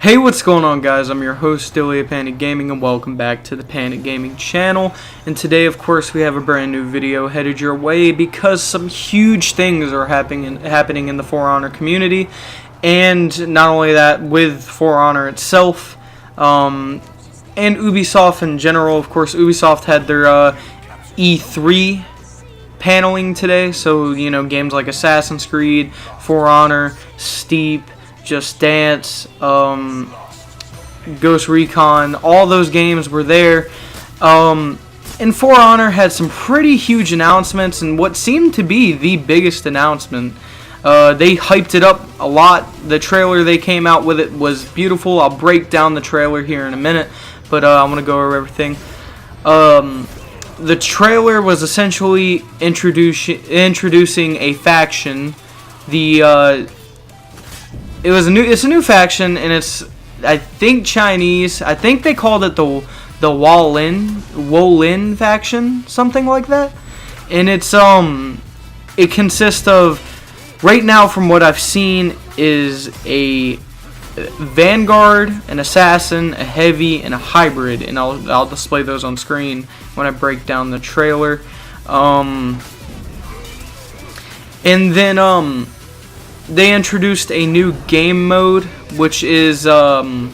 Hey, what's going on, guys? I'm your host, Dilly of Panic Gaming, and welcome back to the Panic Gaming channel. And today, of course, we have a brand new video headed your way because some huge things are happening in the For Honor community. And not only that, with For Honor itself, and Ubisoft in general. Of course, Ubisoft had their E3 paneling today, so, you know, games like Assassin's Creed, For Honor, Steep, Just Dance, Ghost Recon, all those games were there. And For Honor had some pretty huge announcements, and what seemed to be the biggest announcement. They hyped it up a lot. The trailer they came out with it was beautiful. I'll break down the trailer here in a minute, but I'm going to go over everything. The trailer was essentially introducing a faction. It's a new faction, and it's, I think, Chinese. I think they called it the Wolin faction, something like that. And it consists of, right now from what I've seen, is a Vanguard, an Assassin, a Heavy, and a Hybrid. And I'll display those on screen when I break down the trailer. And then they introduced a new game mode, which is, I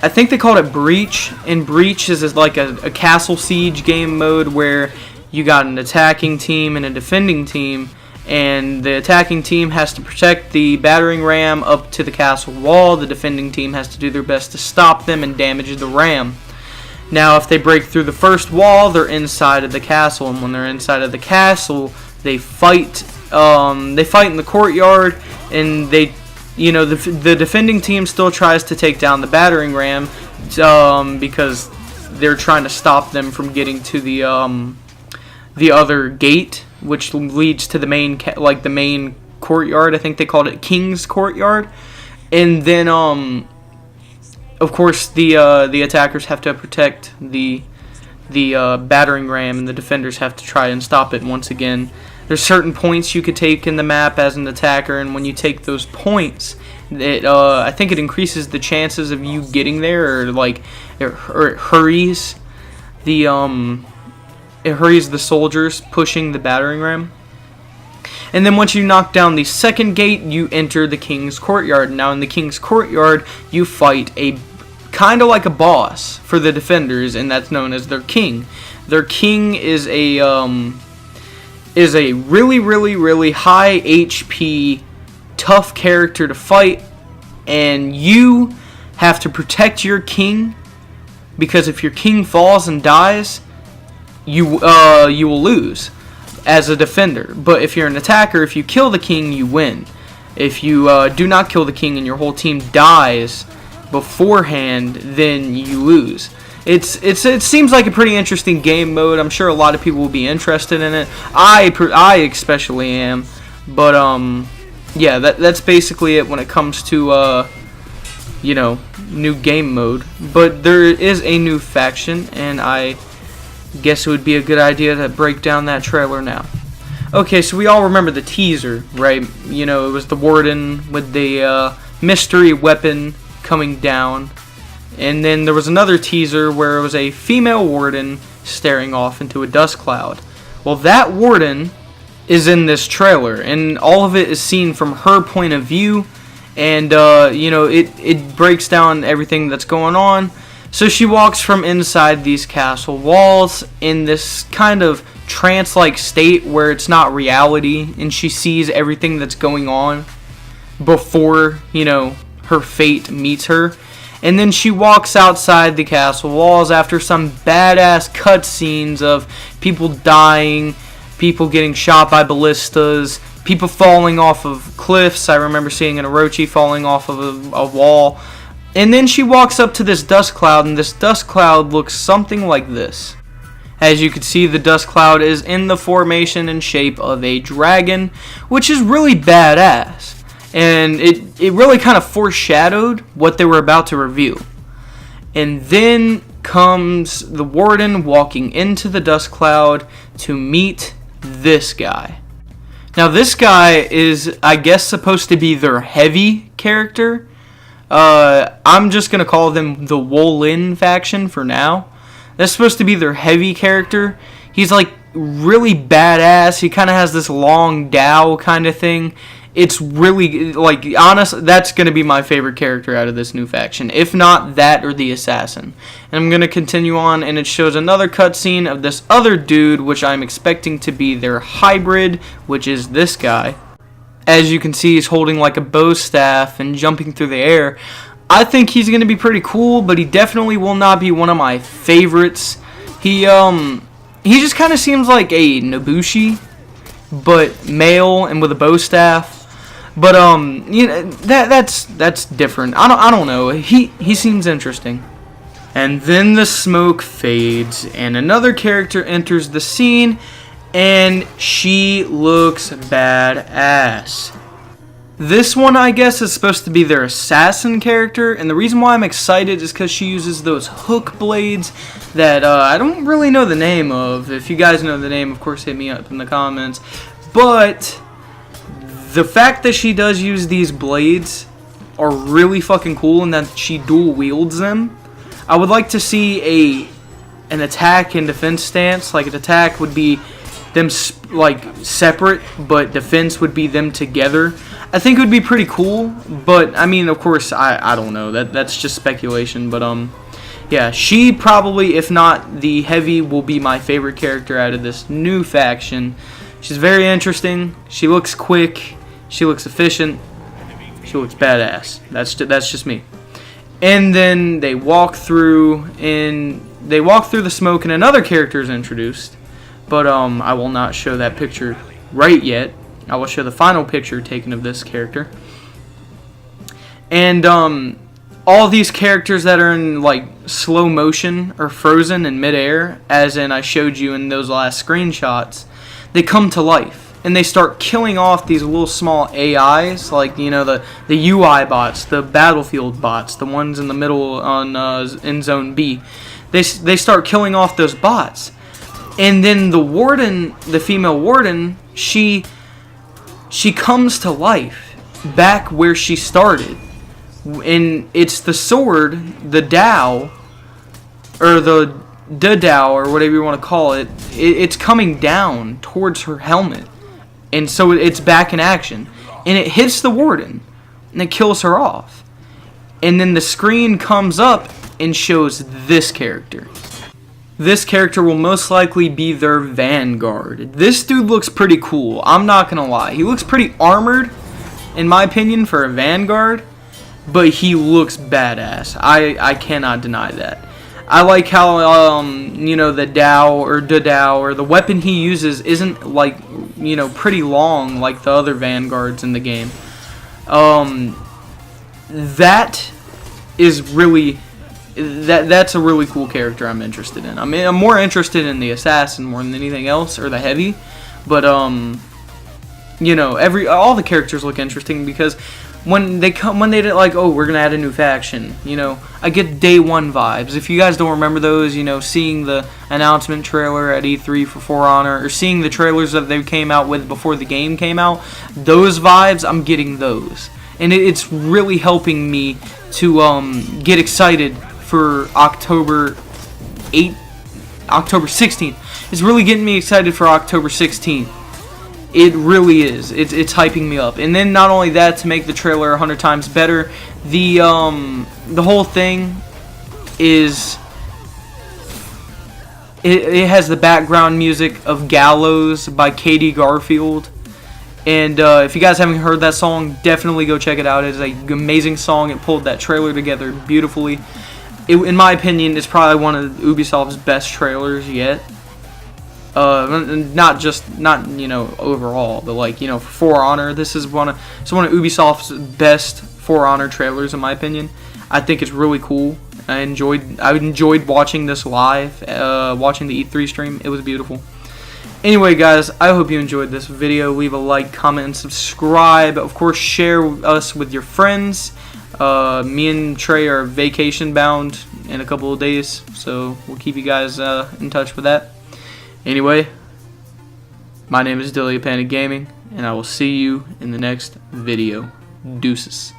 think they called it Breach, and Breach is like a castle siege game mode where you got an attacking team and a defending team, and the attacking team has to protect the battering ram up to the castle wall. The defending team has to do their best to stop them and damage the ram. Now, if they break through the first wall, they're inside of the castle, and when they're inside of the castle, they fight. They fight in the courtyard, and the defending team still tries to take down the battering ram because they're trying to stop them from getting to the other gate, which leads to the main the main courtyard. I think they called it King's Courtyard. And then of course the attackers have to protect the battering ram, and the defenders have to try and stop it once again. There's certain points you could take in the map as an attacker, and when you take those points, I think it increases the chances of you getting there, or it hurries the soldiers pushing the battering ram. And then once you knock down the second gate, you enter the King's Courtyard. Now in the King's Courtyard, you fight a kind of like a boss for the defenders, and that's known as their king. Their king is a really high HP, tough character to fight, and you have to protect your king, because if your king falls and dies, you will lose as a defender. But if you're an attacker, if you kill the king, you win. If you do not kill the king and your whole team dies beforehand, then you lose. It seems like a pretty interesting game mode. I'm sure a lot of people will be interested in it. I especially am. But yeah, that's basically it when it comes to new game mode. But there is a new faction, and I guess it would be a good idea to break down that trailer now. Okay, so we all remember the teaser, right? You know, it was the warden with the mystery weapon coming down. And then there was another teaser where it was a female warden staring off into a dust cloud. Well, that warden is in this trailer, and all of it is seen from her point of view, and it breaks down everything that's going on. So she walks from inside these castle walls in this kind of trance-like state where it's not reality, and she sees everything that's going on before, her fate meets her. And then she walks outside the castle walls after some badass cutscenes of people dying, people getting shot by ballistas, people falling off of cliffs. I remember seeing an Orochi falling off of a wall. And then she walks up to this dust cloud, and this dust cloud looks something like this. As you can see, the dust cloud is in the formation and shape of a dragon, which is really badass. And it really kind of foreshadowed what they were about to reveal. And then comes the warden walking into the dust cloud to meet this guy. Now this guy is, I guess, supposed to be their heavy character. I'm just gonna call them the Wolin faction for now. That's supposed to be their heavy character. He's like really badass. He kind of has this long Dao kind of thing. It's really, like, honest. That's going to be my favorite character out of this new faction. If not that or the assassin. And I'm going to continue on, and it shows another cutscene of this other dude, which I'm expecting to be their hybrid, which is this guy. As you can see, he's holding like a bow staff and jumping through the air. I think he's going to be pretty cool, but he definitely will not be one of my favorites. He just kind of seems like a Nobushi, but male and with a bow staff. But you know, that's different. I don't know. He seems interesting. And then the smoke fades and another character enters the scene, and she looks badass. This one, I guess, is supposed to be their assassin character, and the reason why I'm excited is because she uses those hook blades that I don't really know the name of. If you guys know the name, of course, hit me up in the comments. But the fact that she does use these blades are really fucking cool, and that she dual wields them. I would like to see an attack and defense stance. Like, an attack would be them like separate, but defense would be them together. I think it would be pretty cool, but I mean, of course, I don't know. That's just speculation. But yeah, she probably, if not the heavy, will be my favorite character out of this new faction. She's very interesting. She looks quick. She looks efficient. She looks badass. That's just me. And then they walk through the smoke, and another character is introduced. But I will not show that picture right yet. I will show the final picture taken of this character. And all these characters that are in like slow motion or frozen in midair, as in I showed you in those last screenshots, they come to life. And they start killing off these little small AIs, like, you know, the UI bots, the battlefield bots, the ones in the middle on in Zone B. They start killing off those bots. And then the warden, the female warden, she comes to life back where she started. And it's the sword, the Dao, or the Dao, or whatever you want to call it. It's coming down towards her helmet. And so it's back in action. And it hits the warden. And it kills her off. And then the screen comes up and shows this character. This character will most likely be their vanguard. This dude looks pretty cool. I'm not going to lie. He looks pretty armored, in my opinion, for a vanguard. But he looks badass. I cannot deny that. I like how, you know, the Dao or the weapon he uses isn't, like, you know, pretty long like the other vanguards in the game. That is really, that's a really cool character I'm interested in. I mean, I'm more interested in the assassin more than anything else, or the heavy. But, you know, all the characters look interesting because when they did like, oh, we're gonna add a new faction, you know, I get day one vibes. If you guys don't remember those, you know, seeing the announcement trailer at E3 for For Honor, or seeing the trailers that they came out with before the game came out, those vibes, I'm getting those, and it's really helping me to get excited for October 16th. It's really getting me excited for October 16th. It really is. It's hyping me up. And then not only that, to make the trailer 100 times better, the whole thing is it has the background music of Gallows by Katie Garfield. And if you guys haven't heard that song, definitely go check it out. It's an amazing song. It pulled that trailer together beautifully. In my opinion, it's probably one of Ubisoft's best trailers yet. Not you know, overall, but like, you know, For Honor, this is one of Ubisoft's best For Honor trailers in my opinion. I think it's really cool. I enjoyed watching this live, watching the E3 stream. It was beautiful. Anyway, guys, I hope you enjoyed this video. Leave a like, comment, and subscribe. Of course, share us with your friends. Me and Trey are vacation bound in a couple of days, so we'll keep you guys in touch with that. Anyway, my name is Dilly Panic Gaming, and I will see you in the next video. Deuces.